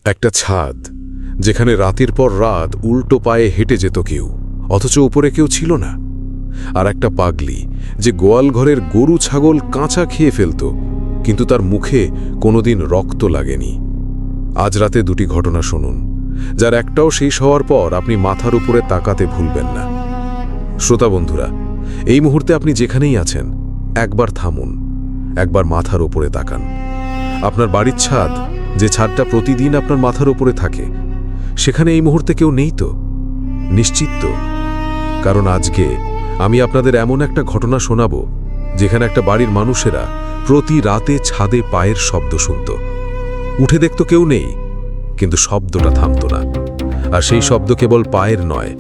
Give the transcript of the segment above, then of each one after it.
একটা ছাদ, যেখানে রাতের পর রাত উল্টো পায়ে হেঁটে যেত কেউ, অথচ উপরে কেউ ছিল না। আর একটা পাগলি, যে গোয়াল ঘরের গরু ছাগল কাঁচা খেয়ে ফেলত, কিন্তু তার মুখে কোনোদিন রক্ত লাগেনি। আজ রাতে দুটি ঘটনা শুনুন, যার একটাও শেষ হওয়ার পর আপনি মাথার উপরে তাকাতে ভুলবেন না। শ্রোতা বন্ধুরা, এই মুহূর্তে আপনি যেখানেই আছেন, একবার থামুন, একবার মাথার উপরে তাকান। আপনার বাড়ির ছাদ, যে ছাদটা প্রতিদিন আপনার মাথার উপরে থাকে, সেখানে এই মুহূর্তে কেউ নেই তো? নিশ্চিত তো? কারণ আজকে আমি আপনাদের এমন একটা ঘটনা শোনাব, যেখানে একটা বাড়ির মানুষেরা প্রতি রাতে ছাদে পায়ের শব্দ শুনত। উঠে দেখত কেউ নেই, কিন্তু শব্দটা থামত না। আর সেই শব্দ কেবল পায়ের নয়,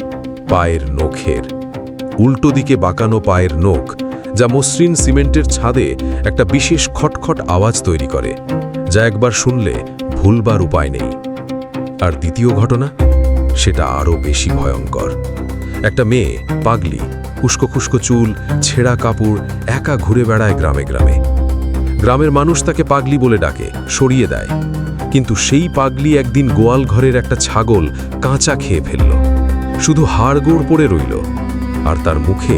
পায়ের নখের। উল্টো দিকে বাঁকানো পায়ের নখ, যা মসৃণ সিমেন্টের ছাদে একটা বিশেষ খটখট আওয়াজ তৈরি করে, যা একবার শুনলে ভুলবার উপায় নেই। আর দ্বিতীয় ঘটনা, সেটা আরও বেশি ভয়ঙ্কর। একটা মেয়ে, পাগলি, উস্কো খুস্কো চুল, ছেঁড়া কাপড়, একা ঘুরে বেড়ায় গ্রামে গ্রামে। গ্রামের মানুষ তাকে পাগলি বলে ডাকে, সরিয়ে দেয়। কিন্তু সেই পাগলি একদিন গোয়াল ঘরের একটা ছাগল কাঁচা খেয়ে ফেলল, শুধু হাড়গোড় পড়ে রইল, আর তার মুখে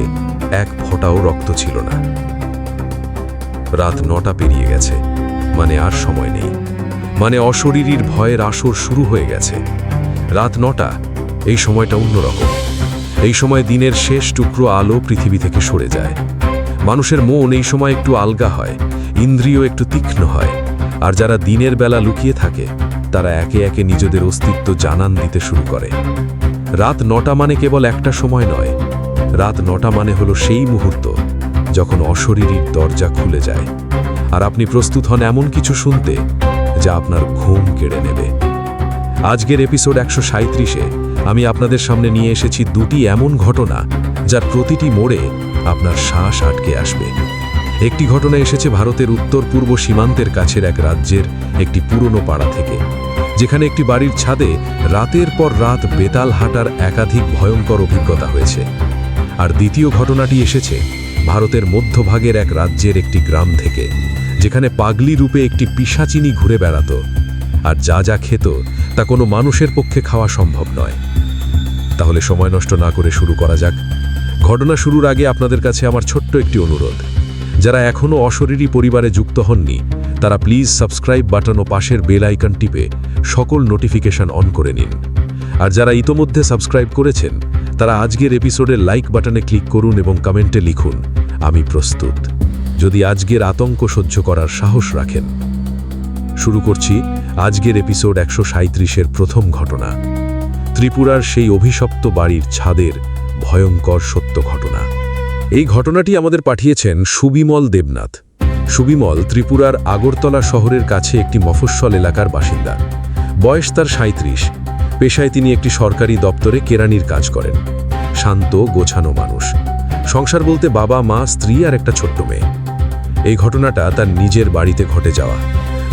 এক ফোঁটাও রক্ত ছিল না। রাত 9টা পেরিয়ে গেছে, মানে আর সময় নেই, মানে অশরীরীর ভয়ের আসর শুরু হয়ে গেছে। রাত 9টা, এই সময়টা অন্যরকম। এই সময় দিনের শেষ টুকরো আলো পৃথিবী থেকে সরে যায়। মানুষের মন এই সময় একটু আলগা হয়, ইন্দ্রিয় একটু তীক্ষ্ণ হয়। আর যারা দিনের বেলা লুকিয়ে থাকে, তারা একে একে নিজেদের অস্তিত্ব জানান দিতে শুরু করে। রাত 9টা মানে কেবল একটা সময় নয়, রাত 9টা মানে হলো সেই মুহূর্ত যখন অশরীরীর দরজা খুলে যায়, আর আপনি প্রস্তুত হন এমন কিছু শুনতে যা আপনার ঘুম কেড়ে নেবে। আজকের এপিসোড 137-এ আমি আপনাদের সামনে নিয়ে এসেছি দুটি এমন ঘটনা, যার প্রতিটি মোড়ে আপনার শ্বাস আটকে আসবে। একটি ঘটনা এসেছে ভারতের উত্তর পূর্ব সীমান্তের কাছের এক রাজ্যের একটি পুরনো পাড়া থেকে, যেখানে একটি বাড়ির ছাদে রাতের পর রাত বেতাল হাঁটার একাধিক ভয়ঙ্কর অভিজ্ঞতা হয়েছে। আর দ্বিতীয় ঘটনাটি এসেছে ভারতের মধ্যভাগের এক রাজ্যের একটি গ্রাম থেকে, যেখানে পাগলি রূপে একটি পিশাচিনী ঘুরে বেড়াত, আর যা যা খেত তা কোনো মানুষের পক্ষে খাওয়া সম্ভব নয়। তাহলে সময় নষ্ট না করে শুরু করা যাক। ঘটনা শুরুর আগে আপনাদের কাছে আমার ছোট্ট একটি অনুরোধ, যারা এখনও অশরীরী পরিবারে যুক্ত হননি, তারা প্লিজ সাবস্ক্রাইব বাটন ও পাশের বেল আইকন টিপে সকল নোটিফিকেশন অন করে নিন। আর যারা ইতোমধ্যে সাবস্ক্রাইব করেছেন, তারা আজকের এপিসোডের লাইক বাটনে ক্লিক করুন এবং কমেন্টে লিখুন, আমি প্রস্তুত, যদি আজকের আতঙ্ক সহ্য করার সাহস রাখেন। শুরু করছি আজকের এপিসোড 137-এর প্রথম ঘটনা, ত্রিপুরার সেই অভিশপ্ত বাড়ির ছাদের ভয়ঙ্কর সত্য ঘটনা। এই ঘটনাটি আমাদের পাঠিয়েছেন সুবিমল দেবনাথ। সুবিমল ত্রিপুরার আগরতলা শহরের কাছে একটি মফস্বল এলাকার বাসিন্দা। বয়স তার 37। পেশায় তিনি একটি সরকারি দপ্তরে কেরানির কাজ করেন। শান্ত, গোছানো মানুষ। সংসার বলতে বাবা, মা, স্ত্রী আর একটা ছোট্ট মেয়ে। এই ঘটনাটা তার নিজের বাড়িতে ঘটে যাওয়া।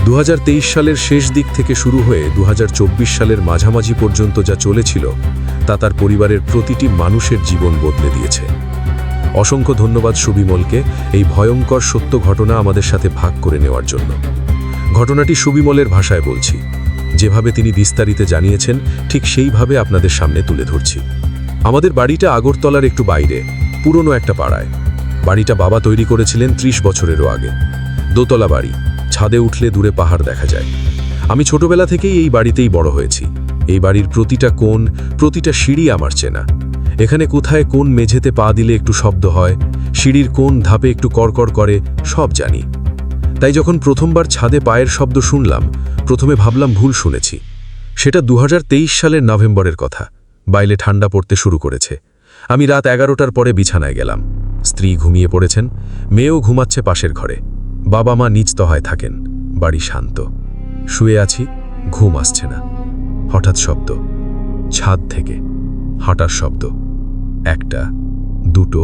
2023 সালের শেষ দিক থেকে শুরু হয়ে 2024 সালের মাঝামাঝি পর্যন্ত যা চলেছিল, তা তার পরিবারের প্রতিটি মানুষের জীবন বদলে দিয়েছে। অসংখ্য ধন্যবাদ সুবিমলকে এই ভয়ঙ্কর সত্য ঘটনা আমাদের সাথে ভাগ করে নেওয়ার জন্য। ঘটনাটি সুবিমলের ভাষায় বলছি, যেভাবে তিনি বিস্তারিত জানিয়েছেন ঠিক সেইভাবে আপনাদের সামনে তুলে ধরছি। আমাদের বাড়িটা আগরতলার একটু বাইরে, পুরনো একটা পাড়ায়। বাড়িটা বাবা তৈরি করেছিলেন 30 বছরেরও আগে। দোতলা বাড়ি, ছাদে উঠলে দূরে পাহাড় দেখা যায়। আমি ছোটবেলা থেকেই এই বাড়িতেই বড় হয়েছি। এই বাড়ির প্রতিটা কোণ, প্রতিটা সিঁড়ি আমার চেনা। এখানে কোথায় কোন মেঝেতে পা দিলে একটু শব্দ হয়, সিঁড়ির কোন ধাপে একটু কড়কড় করে, সব জানি। তাই যখন প্রথমবার ছাদে পায়ের শব্দ শুনলাম, প্রথমে ভাবলাম ভুল শুনেছি। সেটা 2023 সালের নভেম্বরের কথা। বাইরে ঠান্ডা পড়তে শুরু করেছে। আমি রাত 11টার পরে বিছানায় গেলাম। স্ত্রী ঘুমিয়ে পড়েছেন, মেয়েও ঘুমাচ্ছে পাশের ঘরে। বাবা মা নিচ তলায় থাকেন। বাড়ি শান্ত। শুয়ে আছি, ঘুম আসছে না। হঠাৎ শব্দ, ছাদ থেকে হাঁটার শব্দ। 1টা, 2টো,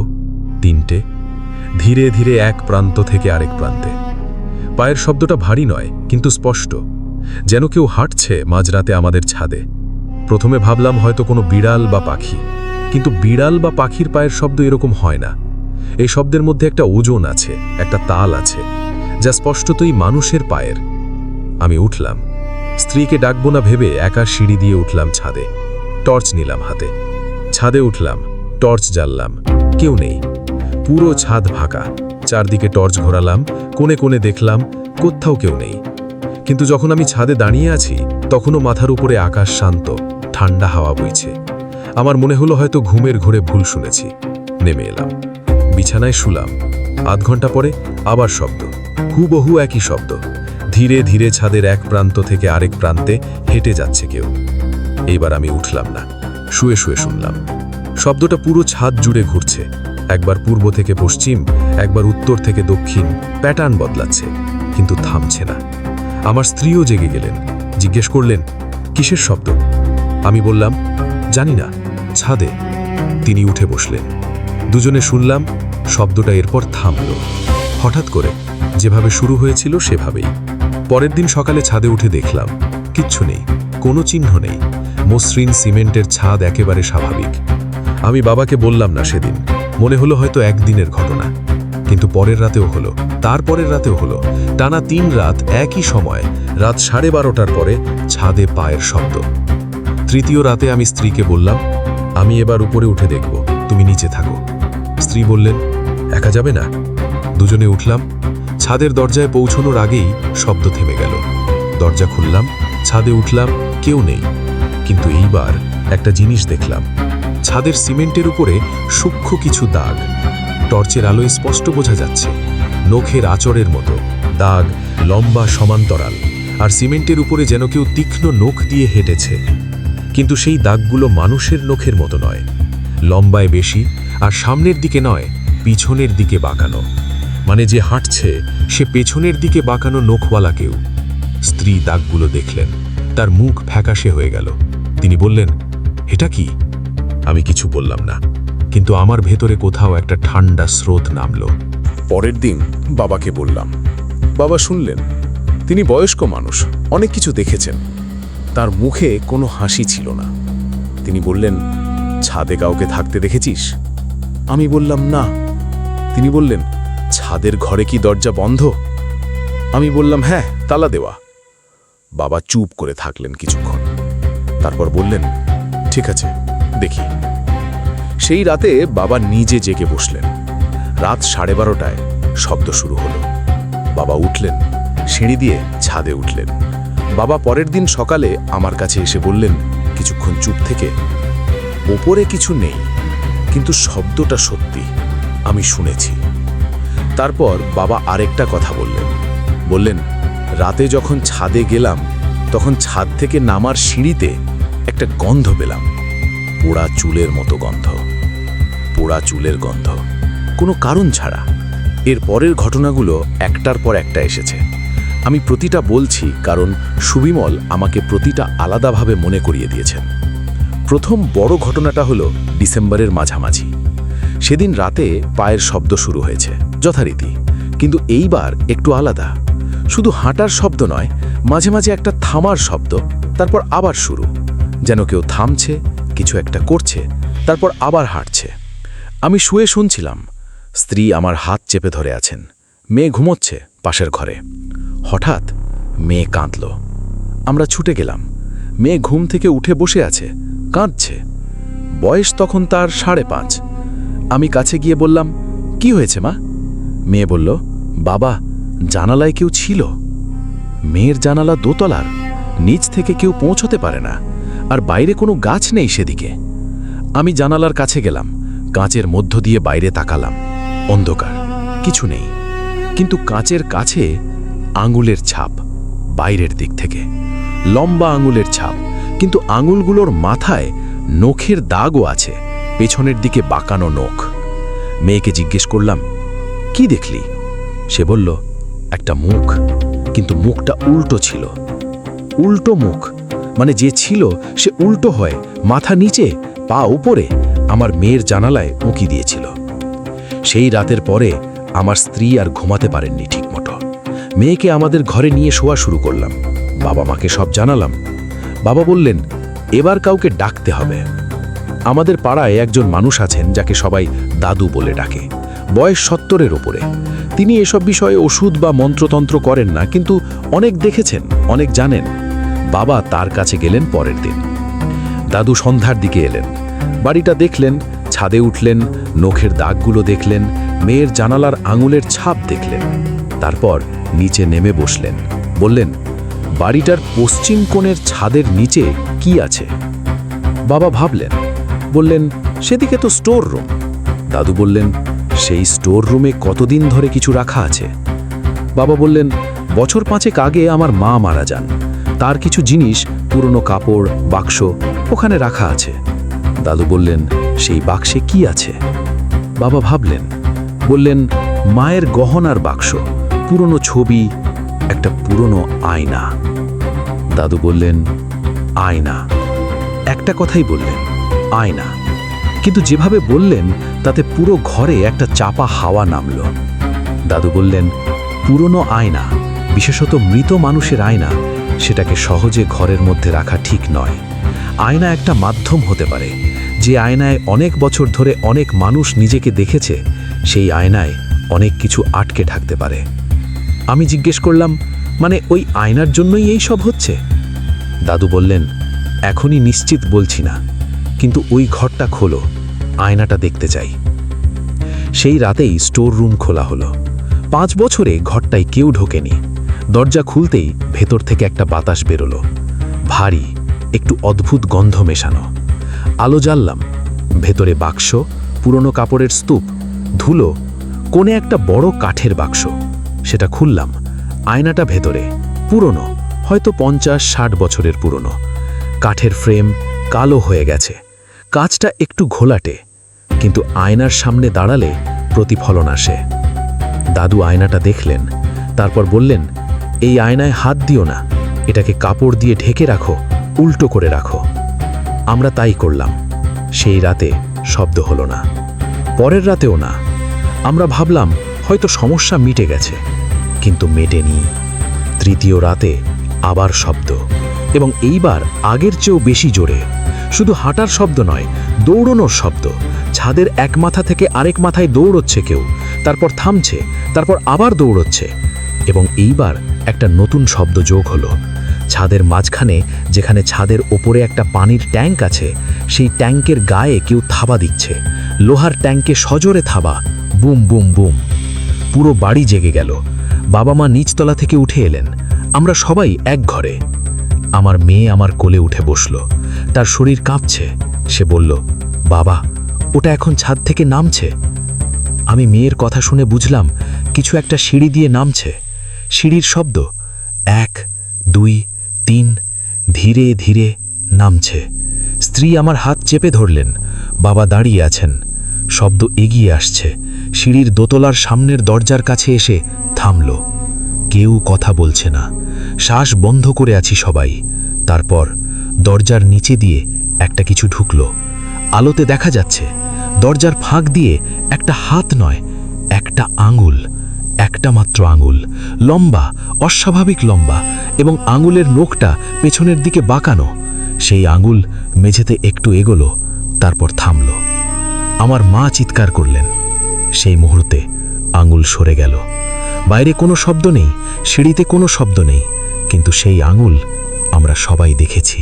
3টে, ধীরে ধীরে এক প্রান্ত থেকে আরেক প্রান্তে। পায়ের শব্দটা ভারী নয়, কিন্তু স্পষ্ট, যেন কেউ হাঁটছে মাঝরাতে আমাদের ছাদে। প্রথমে ভাবলাম হয়তো কোনো বিড়াল বা পাখি, কিন্তু বিড়াল বা পাখির পায়ের শব্দ এরকম হয় না। এই শব্দের মধ্যে একটা ওজন আছে, একটা তাল আছে, যা স্পষ্টতই মানুষের পায়ের। আমি উঠলাম, স্ত্রীকে ডাকবো না ভেবে একা সিঁড়ি দিয়ে উঠলাম ছাদে। টর্চ নিলাম হাতে। ছাদে উঠলাম, টর্চ জ্বাললাম। কেউ নেই। পুরো ছাদ ফাঁকা। চারদিকে টর্চ ঘোরালাম, কোণে কোণে দেখলাম, কোথাও কেউ নেই। কিন্তু যখন আমি ছাদে দাঁড়িয়ে আছি, তখনও মাথার উপরে আকাশ শান্ত, ঠান্ডা হাওয়া বইছে। আমার মনে হলো হয়তো ঘুমের ঘোরে ভুল শুনেছি। নেমে এলাম, বিছানায় শুলাম। আধ ঘন্টা পরে আবার শব্দ, হুবহু একই শব্দ। ধীরে ধীরে ছাদের এক প্রান্ত থেকে আরেক প্রান্তে হেঁটে যাচ্ছে কেউ। এইবার আমি উঠলাম না, শুয়ে শুয়ে শুনলাম। শব্দটা পুরো ছাদ জুড়ে ঘুরছে। একবার পূর্ব থেকে পশ্চিম, একবার উত্তর থেকে দক্ষিণ, প্যাটার্ন বদলাচ্ছে, কিন্তু থামছে না। আমার স্ত্রীও জেগে গেলেন, জিজ্ঞেস করলেন, কিসের শব্দ? আমি বললাম, জানি না, ছাদে। তিনি উঠে বসলেন। দুজনে শুনলাম। শব্দটা এরপর থামল, হঠাৎ করে, যেভাবে শুরু হয়েছিল সেভাবেই। পরের দিন সকালে ছাদে উঠে দেখলাম, কিচ্ছু নেই, কোনো চিহ্ন নেই। মসৃণ সিমেন্টের ছাদ একেবারে স্বাভাবিক। আমি বাবাকে বললাম না সেদিন, মনে হলো হয়তো একদিনের ঘটনা। কিন্তু পরের রাতেও হলো, তারপরের রাতেও হলো। টানা 3 রাত একই সময়, রাত 12:30টার পরে ছাদে পায়ের শব্দ। তৃতীয় রাতে আমি স্ত্রীকে বললাম, আমি এবার উপরে উঠে দেখব, তুমি নিচে থাকো। স্ত্রী বললেন, একা যাবে না? দুজনে উঠলাম। ছাদের দরজায় পৌঁছানোর আগেই শব্দ থেমে গেল। দরজা খুললাম, ছাদে উঠলাম, কেউ নেই। কিন্তু এইবার একটা জিনিস দেখলাম। ছাদের সিমেন্টের উপরে সূক্ষ্ম কিছু দাগ। টর্চের আলোয় স্পষ্ট বোঝা যাচ্ছে, নখের আঁচড়ের মতো দাগ, লম্বা সমান্তরাল। আর সিমেন্টের উপরে যেন কেউ তীক্ষ্ণ নখ দিয়ে হেঁটেছে। কিন্তু সেই দাগগুলো মানুষের নখের মতো নয়, লম্বায় বেশি, আর সামনের দিকে নয়, পিছনের দিকে বাঁকানো। মানে যে হাঁটছে সে পেছনের দিকে বাঁকানো নখওয়ালা কেউ। স্ত্রী দাগগুলো দেখলেন, তার মুখ ফ্যাকাশে হয়ে গেল। তিনি বললেন, এটা কি? আমি কিছু বললাম না, কিন্তু আমার ভেতরে কোথাও একটা ঠান্ডা স্রোত নামল। পরের দিন বাবাকে বললাম। বাবা শুনলেন। তিনি বয়স্ক মানুষ, অনেক কিছু দেখেছেন। তার মুখে কোনো হাসি ছিল না। তিনি বললেন, ছাদে কাউকে থাকতে দেখেছিস? আমি বললাম, না। তিনি বললেন, ছাদের ঘরে কি দরজা বন্ধ? আমি বললাম, হ্যাঁ, তালা দেওয়া। বাবা চুপ করে থাকলেন কিছুক্ষণ, তারপর বললেন, ঠিক আছে, দেখি। সেই রাতে বাবা নিজে জেগে বসলেন। রাত 12:30টায় শব্দ শুরু হলো। বাবা উঠলেন, সিঁড়ি দিয়ে ছাদে উঠলেন। বাবা পরের দিন সকালে আমার কাছে এসে বললেন, কিছুক্ষণ চুপ থেকে, ওপরে কিছু নেই, কিন্তু শব্দটা সত্যি, আমি শুনেছি। তারপর বাবা আরেকটা কথা বললেন, রাতে যখন ছাদে গেলাম তখন ছাদ থেকে নামার সিঁড়িতে একটা গন্ধ পেলাম, পোড়া চুলের মতো গন্ধ, পোড়া চুলের গন্ধ, কোনো কারণ ছাড়া। এর পরের ঘটনাগুলো একটার পর একটা এসেছে। আমি প্রতিটা বলছি কারণ সুবিমল আমাকে প্রতিটা আলাদাভাবে মনে করিয়ে দিয়েছেন। প্রথম বড় ঘটনাটা হলো ডিসেম্বরের মাঝামাঝি। সেদিন রাতে পায়ের শব্দ শুরু হয়েছে যথারীতি, কিন্তু এইবার একটু আলাদা। শুধু হাঁটার শব্দ নয়, মাঝে মাঝে একটা থামার শব্দ, তারপর আবার শুরু, যেন কেউ থামছে, কিছু একটা করছে, তারপর আবার হাঁটছে। আমি শুয়ে শুনছিলাম। স্ত্রী আমার হাত চেপে ধরে আছেন। মেয়ে ঘুমোচ্ছে পাশের ঘরে। হঠাৎ মেয়ে কাঁদল। আমরা ছুটে গেলাম। মেয়ে ঘুম থেকে উঠে বসে আছে, কাঁদছে। বয়স তখন তার 5.5। আমি কাছে গিয়ে বললাম, কি হয়েছে মা? মেয়ে বলল, বাবা, জানালায় কেউ ছিল। মেয়ের জানালা দোতলার, নিচ থেকে কেউ পৌঁছতে পারে না, আর বাইরে কোনো গাছ নেই সেদিকে। আমি জানালার কাছে গেলাম, কাঁচের মধ্য দিয়ে বাইরে তাকালাম। অন্ধকার, কিছু নেই, কিন্তু কাঁচের কাছে আঙুলের ছাপ, বাইরের দিক থেকে লম্বা আঙুলের ছাপ, কিন্তু আঙুলগুলোর মাথায় নখের দাগও আছে, পেছনের দিকে বাঁকানো নখ। মেয়েকে জিজ্ঞেস করলাম, কি দেখলি? সে বলল, একটা মুখ, কিন্তু মুখটা উল্টো ছিল। উল্টো মুখ, মানে যে ছিল সে উল্টো হয়, মাথা নিচে, পা উপরে, আমার মেয়ের জানালায় উঁকি দিয়েছিল। সেই রাতের পরে আমার স্ত্রী আর ঘুমাতে পারেননি ঠিকমতো। মেয়েকে আমাদের ঘরে নিয়ে শোয়া শুরু করলাম। বাবা মাকে সব জানালাম। বাবা বললেন, এবার কাউকে ডাকতে হবে। আমাদের পাড়ায় একজন মানুষ আছেন যাকে সবাই দাদু বলে ডাকে, বয়স 70-এর ওপরে। তিনি এসব বিষয়ে ওষুধ বা মন্ত্রতন্ত্র করেন না, কিন্তু অনেক দেখেছেন, অনেক জানেন। বাবা তার কাছে গেলেন পরের দিন। দাদু সন্ধ্যার দিকে এলেন, বাড়িটা দেখলেন, ছাদে উঠলেন, নখের দাগগুলো দেখলেন, মেয়ের জানালার আঙুলের ছাপ দেখলেন। তারপর নিচে নেমে বসলেন, বললেন, বাড়িটার পশ্চিম কোণের ছাদের নিচে কি আছে? বাবা ভাবলেন, বললেন, সেদিকে তো স্টোর রুম। দাদু বললেন, সেই স্টোর রুমে কতদিন ধরে কিছু রাখা আছে? বাবা বললেন, বছর 5 আগে আমার মা মারা যান, তার কিছু জিনিস, পুরনো কাপড়, বাক্স ওখানে রাখা আছে। দাদু বললেন, সেই বাক্সে কি আছে? বাবা ভাবলেন, বললেন, মায়ের গহনার বাক্স, পুরনো ছবি, একটা পুরনো আয়না। দাদু বললেন, আয়না। একটা কথাই বললেন, আয়না। কিন্তু যেভাবে বললেন তাতে পুরো ঘরে একটা চাপা হাওয়া নামল। দাদু বললেন, পুরনো আয়না, বিশেষত মৃত মানুষের আয়না, সেটাকে সহজে ঘরের মধ্যে রাখা ঠিক নয়। আয়না একটা মাধ্যম হতে পারে, যে আয়নায় অনেক বছর ধরে অনেক মানুষ নিজেকে দেখেছে, সেই আয়নায় অনেক কিছু আটকে থাকতে পারে। আমি জিজ্ঞেস করলাম, মানে ওই আয়নার জন্যই এই সব হচ্ছে? দাদু বললেন, এখনই নিশ্চিত বলছি না, কিন্তু ওই ঘরটা খোলো, আয়নাটা দেখতে চাই। সেই রাতেই স্টোর রুম খোলা হলো। 5 বছরে ঘরটায় কেউ ঢোকেনি। দরজা খুলতেই ভেতর থেকে একটা বাতাস বেরোলো, ভারী, একটু অদ্ভুত গন্ধ মেশানো। আলো জ্বাললাম, ভেতরে বাক্স, পুরনো কাপড়ের স্তূপ, ধুলো, কোণে একটা বড় কাঠের বাক্স। সেটা খুললাম, আয়নাটা ভেতরে, পুরনো, হয়তো 50-60 বছরের পুরনো। কাঠের ফ্রেম কালো হয়ে গেছে, কাঁচটা একটু ঘোলাটে, কিন্তু আয়নার সামনে দাঁড়ালে প্রতিফলন আসে। দাদু আয়নাটা দেখলেন, তারপর বললেন, এই আয়নায় হাত দিও না, এটাকে কাপড় দিয়ে ঢেকে রাখো, উল্টো করে রাখো। আমরা তাই করলাম। সেই রাতে শব্দ হলো না, পরের রাতেও না। আমরা ভাবলাম হয়তো সমস্যা মিটে গেছে, কিন্তু মেটেনি। তৃতীয় রাতে আবার শব্দ, এবং এইবার আগের চেয়েও বেশি জোরে। শুধু হাঁটার শব্দ নয়, দৌড়ানোর শব্দ। ছাদের এক মাথা থেকে আরেক মাথায় দৌড়চ্ছে কেউ, তারপর থামছে, তারপর আবার দৌড়চ্ছে। এবং এইবার একটা নতুন শব্দ যোগ হলো। ছাদের মাঝখানে, যেখানে ছাদের ওপরে একটা পানির ট্যাঙ্ক আছে, সেই ট্যাঙ্কের গায়ে কেউ থাবা দিচ্ছে। লোহার ট্যাঙ্কে সজোরে থাবা, বুম বুম বুম। পুরো বাড়ি জেগে গেল। বাবা মা নিচতলা থেকে উঠে এলেন, আমরা সবাই এক ঘরে। আমার মেয়ে আমার কোলে উঠে বসল, তার শরীর কাঁপছে। সে বলল, বাবা, ওটা এখন ছাদ থেকে নামছে। আমি মেয়ের কথা শুনে বুঝলাম কিছু একটা সিঁড়ি দিয়ে নামছে। সিঁড়ির শব্দ, 1, 2, 3, ধীরে ধীরে নামছে। স্ত্রী আমার হাত চেপে ধরলেন, বাবা দাঁড়িয়ে আছেন। শব্দ এগিয়ে আসছে, সিঁড়ির দোতলার সামনের দরজার কাছে এসে থামল। কেউ কথা বলছে না, শ্বাস বন্ধ করে আছি সবাই। তারপর দরজার নিচে দিয়ে একটা কিছু ঢুকলো। আলোতে দেখা যাচ্ছে দরজার ফাঁক দিয়ে একটা হাত নয়, একটা আঙুল, একটা মাত্র আঙুল, লম্বা, অস্বাভাবিক লম্বা, এবং আঙুলের নখটা পেছনের দিকে বাঁকানো। সেই আঙুল মেঝেতে একটু এগোলো, তারপর থামল। আমার মা চিৎকার করলেন। সেই মুহূর্তে আঙুল সরে গেল। বাইরে কোনো শব্দ নেই, সিঁড়িতে কোনো শব্দ নেই, কিন্তু সেই আঙুল আমরা সবাই দেখেছি।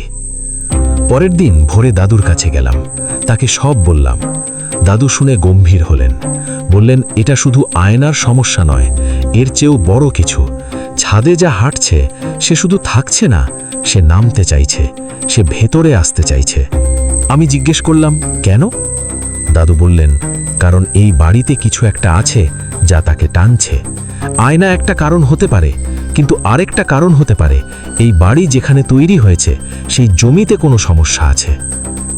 পরের দিন ভোরে দাদুর কাছে গেলাম, তাকে সব বললাম। দাদু শুনে গম্ভীর হলেন, বললেন, এটা শুধু আয়নার সমস্যা নয়, এর চেয়েও বড় কিছু। ছাদে যা হাঁটছে সে শুধু থাকছে না, সে নামতে চাইছে, সে ভেতরে আসতে চাইছে। আমি জিজ্ঞেস করলাম, কেন? দাদু বললেন, কারণ এই বাড়িতে কিছু একটা আছে যা তাকে টানছে। আয়না একটা কারণ হতে পারে, কিন্তু আরেকটা কারণ হতে পারে এই বাড়ি যেখানে তৈরি হয়েছে সেই জমিতে কোনো সমস্যা আছে।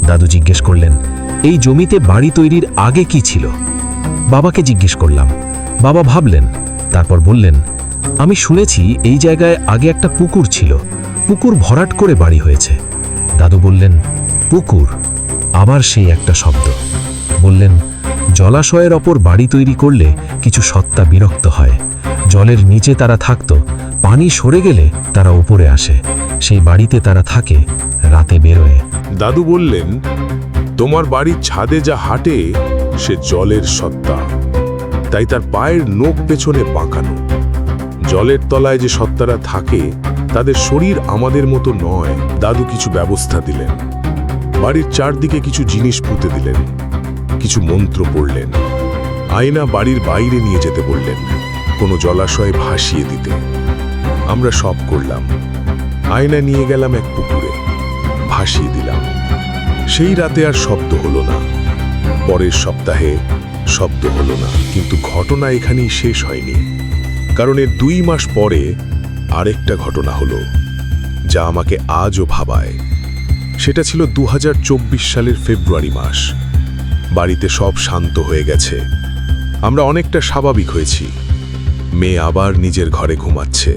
দাদু জিজ্ঞেস করলেন, এই জমিতে বাড়ি তৈরির আগে কি ছিল? বাবাকে জিজ্ঞেস করলাম। বাবা ভাবলেন, তারপর বললেন, আমি শুনেছি এই জায়গায় আগে একটা পুকুর ছিল, পুকুর ভরাট করে বাড়ি হয়েছে। দাদু বললেন, পুকুর? আবার সেই একটা শব্দ। বললেন, জলাশয়ের ওপর বাড়ি তৈরি করলে কিছু সত্তা বিরক্ত হয়। জলের নিচে তারা থাকত, পানি সরে গেলে তারা উপরে আসে, সেই বাড়িতে তারা থাকে, রাতে বেরোয়। দাদু বললেন, তোমার বাড়ির ছাদে যা হাঁটে সে জলের সত্তা, তাই তার পায়ের নখ পেছনে বাঁকানো। জলের তলায় যে সত্তারা থাকে তাদের শরীর আমাদের মতো নয়। দাদু কিছু ব্যবস্থা দিলেন, বাড়ির চারদিকে কিছু জিনিস পুঁতে দিলেন, কিছু মন্ত্র পড়লেন। আয়না বাড়ির বাইরে নিয়ে যেতে বললেন, কোনো জলাশয়ে ভাসিয়ে দিতে। আমরা সব করলাম। আয়না নিয়ে গেলাম এক পুকুরে, ভাসিয়ে দিলাম। সেই রাতে আর শব্দ হলো না। পরের সপ্তাহে শব্দ হলো না। কিন্তু ঘটনা এখানেই শেষ হয়নি, কারণ এর 2 মাস পরে আরেকটা ঘটনা হলো যা আমাকে আজও ভাবায়। সেটা ছিল 2024 সালের ফেব্রুয়ারি মাস। বাড়িতে সব শান্ত হয়ে গেছে, আমরা অনেকটা স্বাভাবিক হয়েছি। মেয়ে আবার নিজের ঘরে ঘুমাচ্ছে।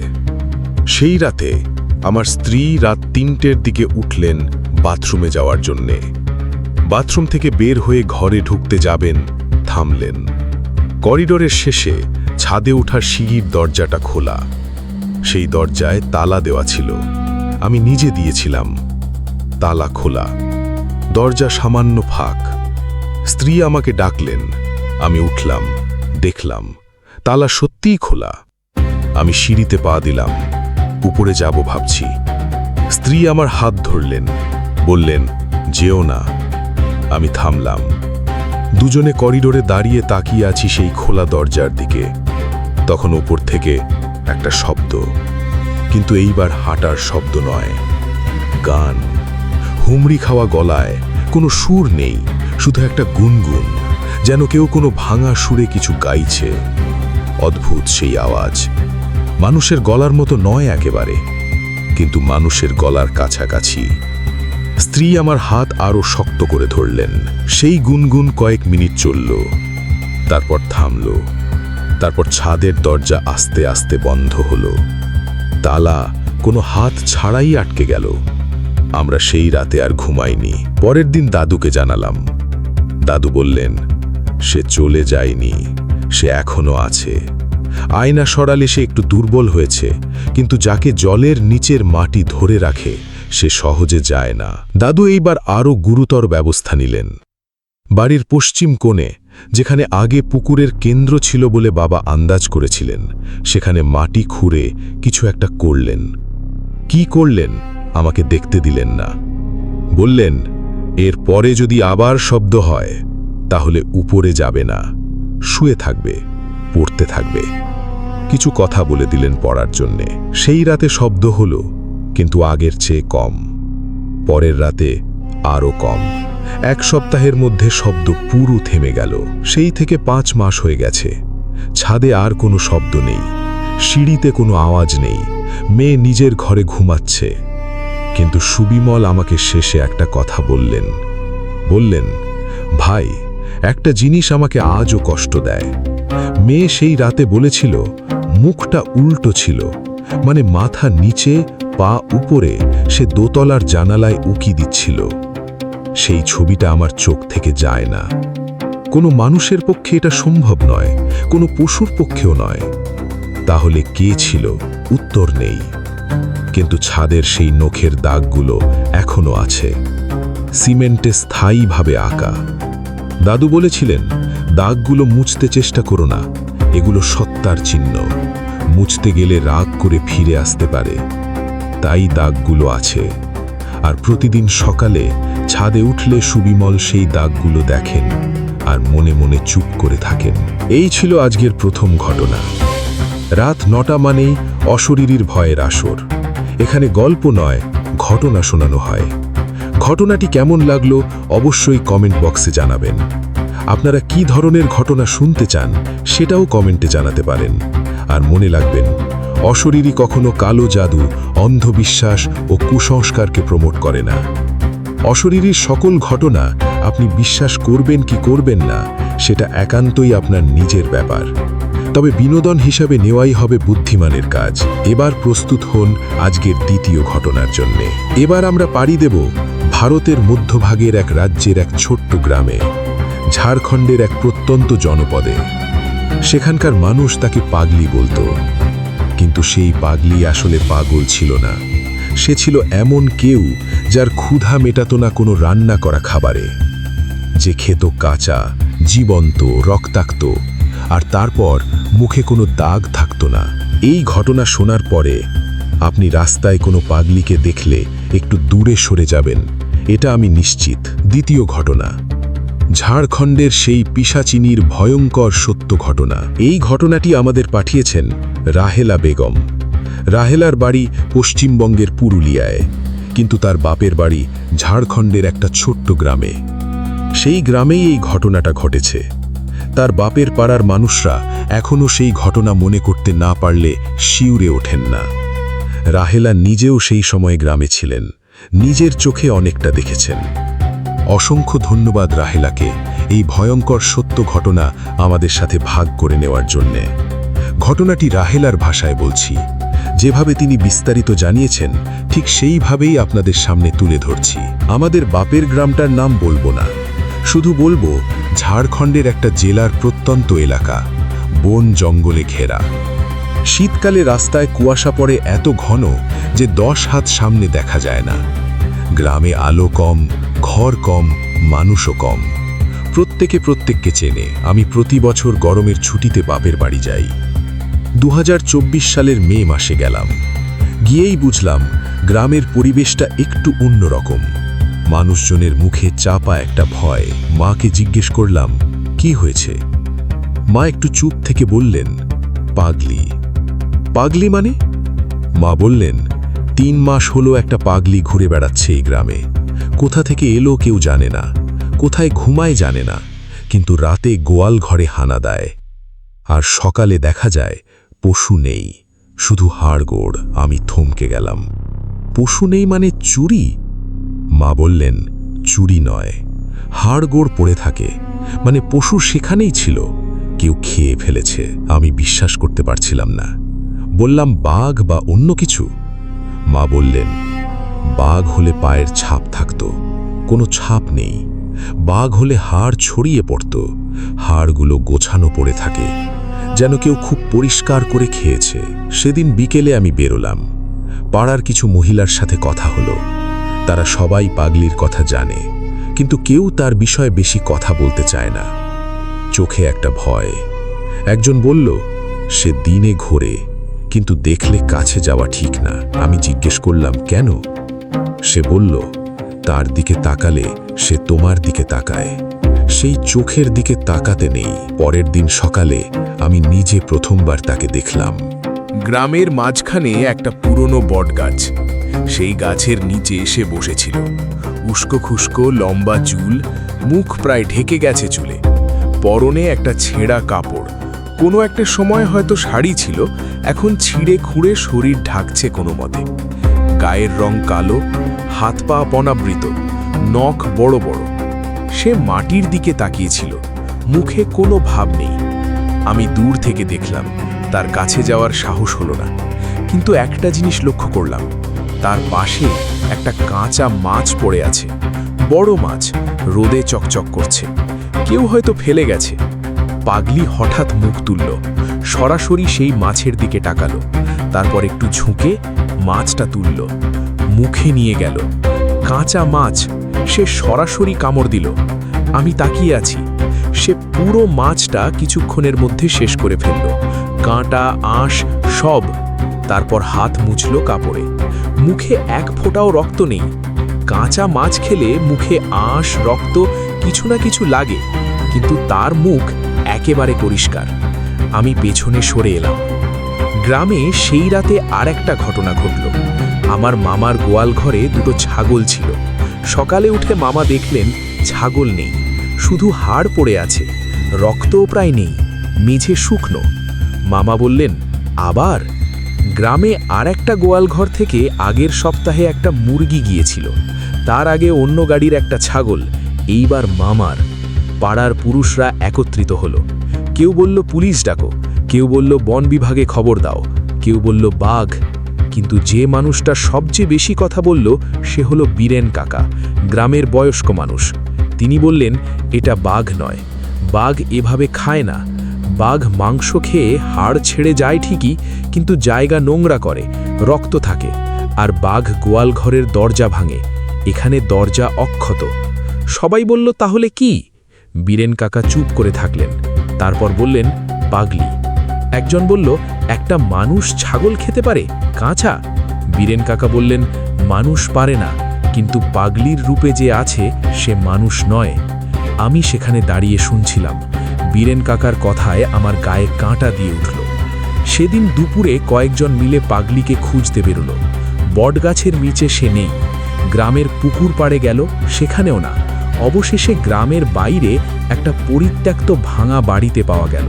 সেই রাতে আমার স্ত্রী রাত 3টের দিকে উঠলেন বাথরুমে যাওয়ার জন্যে। বাথরুম থেকে বের হয়ে ঘরে ঢুকতে যাবেন, থামলেন। করিডোরের শেষে ছাদে ওঠার সিঁড়ির দরজাটা খোলা। সেই দরজায় তালা দেওয়া ছিল, আমি নিজে দিয়েছিলাম। তালা খোলা, দরজা সামান্য ফাঁক। স্ত্রী আমাকে ডাকলেন, আমি উঠলাম, দেখলাম তালা সত্যিই খোলা। আমি সিঁড়িতে পা দিলাম, উপরে যাব ভাবছি। স্ত্রী আমার হাত ধরলেন, বললেন, যেও না। আমি থামলাম। দুজনে করিডোরে দাঁড়িয়ে তাকিয়ে আছি সেই খোলা দরজার দিকে। তখন উপর থেকে একটা শব্দ, কিন্তু এইবার হাঁটার শব্দ নয়, গান। হুমড়ি খাওয়া গলায়, কোনো সুর নেই, শুধু একটা গুনগুন, যেন কেউ কোনো ভাঙা সুরে কিছু গাইছে। অদ্ভুত সেই আওয়াজ, মানুষের গলার মতো নয় একেবারে, কিন্তু মানুষের গলার কাছাকাছি। স্ত্রী আমার হাত আরো শক্ত করে ধরলেন। সেই গুনগুন কয়েক মিনিট চলল, তারপর থামল। তারপর ছাদের দরজা আস্তে আস্তে বন্ধ হলো। তালা কোনো হাত ছাড়াই আটকে গেল। আমরা সেই রাতে আর ঘুমাইনি। পরের দিন দাদুকে জানালাম। দাদু বললেন, সে চলে যায়নি, সে এখনো আছে। আয়না সরালে সে একটু দুর্বল হয়েছে, কিন্তু যাকে জলের নিচের মাটি ধরে রাখে সে সহজে যায় না। দাদু এইবার আরও গুরুতর ব্যবস্থা নিলেন। বাড়ির পশ্চিম কোণে, যেখানে আগে পুকুরের কেন্দ্র ছিল বলে বাবা আন্দাজ করেছিলেন, সেখানে মাটি খুঁড়ে কিছু একটা করলেন। কি করলেন আমাকে দেখতে দিলেন না। বললেন, এর পরে যদি আবার শব্দ হয় তাহলে উপরে যাবে না, শুয়ে থাকবে, পড়তে থাকবে। কিছু কথা বলে দিলেন পড়ার জন্যে। সেই রাতে শব্দ হলো, কিন্তু আগের চেয়ে কম। পরের রাতে আরও কম। 1 সপ্তাহের মধ্যে শব্দ পুরো থেমে গেল। সেই থেকে 5 মাস হয়ে গেছে। ছাদে আর কোনো শব্দ নেই, সিঁড়িতে কোনো আওয়াজ নেই। মেয়ে নিজের ঘরে ঘুমাচ্ছে। কিন্তু সুবিমল আমাকে শেষে একটা কথা বললেন। বললেন, ভাই, একটা জিনিস আমাকে আজও কষ্ট দেয়। মেয়ে সেই রাতে বলেছিল মুখটা উল্টো ছিল, মানে মাথা নিচে, পা উপরে, সে দোতলার জানালায় উকি দিচ্ছিল। সেই ছবিটা আমার চোখ থেকে যায় না। কোনো মানুষের পক্ষে এটা সম্ভব নয়, কোনো পশুর পক্ষেও নয়। তাহলে কে ছিল? উত্তর নেই। কিন্তু ছাদের সেই নখের দাগগুলো এখনো আছে, সিমেন্টে স্থায়ীভাবে আঁকা। দাদু বলেছিলেন, দাগগুলো মুছতে চেষ্টা করো না, এগুলো সত্তার চিহ্ন। মুছতে গেলে রাগ করে ফিরে আসতে পারে। তাই দাগগুলো আছে। আর প্রতিদিন সকালে ছাদে উঠলে সুবিমল সেই দাগগুলো দেখেন আর মনে মনে চুপ করে থাকেন। এই ছিল আজকের প্রথম ঘটনা। রাত 9টা মানেই অশরীরীর ভয়ের আসর। এখানে গল্প নয়, ঘটনা শোনানো হয়। ঘটনাটি কেমন লাগলো অবশ্যই কমেন্ট বক্সে জানাবেন। আপনারা কি ধরনের ঘটনা শুনতে চান সেটাও কমেন্টে জানাতে পারেন। আর মনে রাখবেন, অশরীরী কখনো কালো জাদু, অন্ধবিশ্বাস ও কুসংস্কারকে প্রমোট করে না। অশরীরীর সকল ঘটনা আপনি বিশ্বাস করবেন কি করবেন না সেটা একান্তই আপনার নিজের ব্যাপার। তবে বিনোদন হিসাবে নেওয়াই হবে বুদ্ধিমানের কাজ। এবার প্রস্তুত হন আজকের দ্বিতীয় ঘটনার জন্যে। এবার আমরা পাড়ি দেব ভারতের মধ্যভাগের এক রাজ্যের এক ছোট্ট গ্রামে, ঝাড়খণ্ডের এক প্রত্যন্ত জনপদে। সেখানকার মানুষ তাকে পাগলি বলতো, কিন্তু সেই পাগলি আসলে পাগল ছিল না। সে ছিল এমন কেউ যার ক্ষুধা মেটাতো না কোনো রান্না করা খাবারে, যে খেত কাঁচা, জীবন্ত, রক্তাক্ত, আর তারপর মুখে কোনো দাগ থাকতো না। এই ঘটনা শোনার পরে আপনি রাস্তায় কোনো পাগলিকে দেখলে একটু দূরে সরে যাবেন, এটা আমি নিশ্চিত। দ্বিতীয় ঘটনা, ঝাড়খণ্ডের সেই পিশাচিনীর ভয়ঙ্কর সত্য ঘটনা। এই ঘটনাটি আমাদের পাঠিয়েছেন রাহেলা বেগম। রাহেলার বাড়ি পশ্চিমবঙ্গের পুরুলিয়ায়, কিন্তু তার বাপের বাড়ি ঝাড়খণ্ডের একটা ছোট্ট গ্রামে। সেই গ্রামেই এই ঘটনাটা ঘটেছে। তার বাপের পাড়ার মানুষরা এখনও সেই ঘটনা মনে করতে না পারলে শিউরে ওঠেন না। রাহেলা নিজেও সেই সময় গ্রামে ছিলেন, নিজের চোখে অনেকটা দেখেছেন। অসংখ্য ধন্যবাদ রাহেলাকে এই ভয়ঙ্কর সত্য ঘটনা আমাদের সাথে ভাগ করে নেওয়ার জন্যে। ঘটনাটি রাহেলার ভাষায় বলছি, যেভাবে তিনি বিস্তারিত জানিয়েছেন ঠিক সেইভাবেই আপনাদের সামনে তুলে ধরছি। আমাদের বাপের গ্রামটার নাম বলবো না, শুধু বলবো ঝাড়খণ্ডের একটা জেলার প্রত্যন্ত এলাকা, বন জঙ্গলে ঘেরা। শীতকালে রাস্তায় কুয়াশা পড়ে এত ঘন যে 10 হাত সামনে দেখা যায় না। গ্রামে আলো কম, ঘর কম, মানুষও কম। প্রত্যেককে চেনে। আমি প্রতি বছর গরমের ছুটিতে বাপের বাড়ি যাই। 2024 সালের মে মাসে গেলাম। গিয়েই বুঝলাম গ্রামের পরিবেশটা একটু অন্যরকম। মানুষজনের মুখে চাপা একটা ভয়। মাকে জিজ্ঞেস করলাম, কি হয়েছে? মা একটু চুপ থেকে বললেন, পাগলি। পাগলি মানে? মা বললেন, 3 মাস হলো একটা পাগলি ঘুরে বেড়াচ্ছে এই গ্রামে। কোথা থেকে এলো কেউ জানে না, কোথায় ঘুমায় জানে না, কিন্তু রাতে গোয়াল ঘরে হানা দেয়। আর সকালে দেখা যায় পশু নেই, শুধু হাড়গোড়। আমি থমকে গেলাম। পশু নেই মানে চুরি? মা বললেন, চুরি নয়, হাড়গোড় পড়ে থাকে, মানে পশু সেখানেই ছিল, কেউ খেয়ে ফেলেছে। আমি বিশ্বাস করতে পারছিলাম না। বললাম, বাঘ বা অন্য কিছু? মা বললেন, বাঘ হলে পায়ের ছাপ থাকতো, কোনো ছাপ নেই। বাঘ হলে হাড় ছড়িয়ে পড়ত, হাড়গুলো গোছানো পড়ে থাকে, যেন কেউ খুব পরিষ্কার করে খেয়েছে। সেদিন বিকেলে আমি বেরোলাম। পাড়ার কিছু মহিলার সাথে কথা হলো। তারা সবাই পাগলির কথা জানে, কিন্তু কেউ তার বিষয়ে বেশি কথা বলতে চায় না। চোখে একটা ভয়। একজন বলল, সে দিনে ঘোরে, কিন্তু দেখলে কাছে যাওয়া ঠিক না। আমি জিজ্ঞেস করলাম, কেন? সে বলল, তার দিকে তাকালে সে তোমার দিকে তাকায়, সেই চোখের দিকে তাকাতে নেই। পরের দিন সকালে আমি নিজে প্রথমবার তাকে দেখলাম। গ্রামের মাঝখানে একটা পুরনো বটগাছ। সেই গাছের নিচে সে বসেছিল। উস্কো খুস্কো লম্বা চুল, মুখ প্রায় ঢেকে গেছে চুলে। পরনে একটা ছেঁড়া কাপড়। কোনো একটা সময় হয়তো শাড়ি ছিল, এখন ছিঁড়ে খুঁড়ে শরীর ঢাকছে কোনো মতে। গায়ের রং কালো, হাত পা পনাবৃত, নখ বড় বড়। সে মাটির দিকে তাকিয়েছিল, মুখে কোনো ভাব নেই। আমি দূর থেকে দেখলাম, তার কাছে যাওয়ার সাহস হলো না। কিন্তু একটা জিনিস লক্ষ্য করলাম, তার পাশে একটা কাঁচা মাছ পড়ে আছে। বড় মাছ, রোদে চকচক করছে। কেউ হয়তো ফেলে গেছে। পাগলি হঠাৎ মুখ তুলল, সরাসরি সেই মাছের দিকে তাকালো। তারপর একটু ঝুঁকে মাছটা তুলল, মুখে নিয়ে গেল। কাঁচা মাছ, সে সরাসরি কামড় দিল। আমি তাকিয়ে আছি। সে পুরো মাছটা কিছুক্ষণের মধ্যে শেষ করে ফেলল, কাঁটা আঁশ সব। তারপর হাত মুছল কাপড়ে। মুখে এক ফোঁটাও রক্ত নেই। কাঁচা মাছ খেলে মুখে আঁশ রক্ত কিছু না কিছু লাগে, কিন্তু তার মুখ একেবারে পরিষ্কার। আমি পেছনে সরে এলাম। গ্রামে সেই রাতে আর একটা ঘটনা ঘটল। আমার মামার গোয়াল ঘরে দুটো ছাগল ছিল। সকালে উঠে মামা দেখলেন ছাগল নেই, শুধু হাড় পড়ে আছে, রক্তও প্রায় নেই, মেঝে শুকনো। মামা বললেন, আবার? গ্রামে আর একটা গোয়াল ঘর থেকে আগের সপ্তাহে একটা মুরগি গিয়েছিল, তার আগে অন্য গাড়ির একটা ছাগল, এইবার মামার। পাড়ার পুরুষরা একত্রিত হলো। কেউ বলল পুলিশ ডাকো, কেউ বলল বন বিভাগে খবর দাও, কেউ বলল বাঘ। কিন্তু যে মানুষটা সবচেয়ে বেশি কথা বলল সে হলো বীরেন কাকা, গ্রামের বয়স্ক মানুষ। তিনি বললেন, এটা বাঘ নয়, বাঘ এভাবে খায় না। বাঘ মাংস খেয়ে হাড় ছেড়ে যায় ঠিকই, কিন্তু জায়গা নোংরা করে, রক্ত থাকে। আর বাঘ গোয়াল ঘরের দরজা ভাঙে, এখানে দরজা অক্ষত। সবাই বলল, তাহলে কি? বীরেন কাকা চুপ করে থাকলেন। তারপর বললেন, পাগলি। একজন বলল, একটা মানুষ ছাগল খেতে পারে, কাঁচা? বীরেন কাকা বললেন, মানুষ পারে না, কিন্তু পাগলির রূপে যে আছে সে মানুষ নয়। আমি সেখানে দাঁড়িয়ে শুনছিলাম। বীরেন কাকার কথায় আমার গায়ে কাঁটা দিয়ে উঠল। সেদিন দুপুরে কয়েকজন মিলে পাগলিকে খুঁজতে বেরোল। বটগাছের নিচে সে নেই। গ্রামের পুকুর পাড়ে গেল, সেখানেও না। অবশেষে গ্রামের বাইরে একটা পরিত্যক্ত ভাঙা বাড়িতে পাওয়া গেল।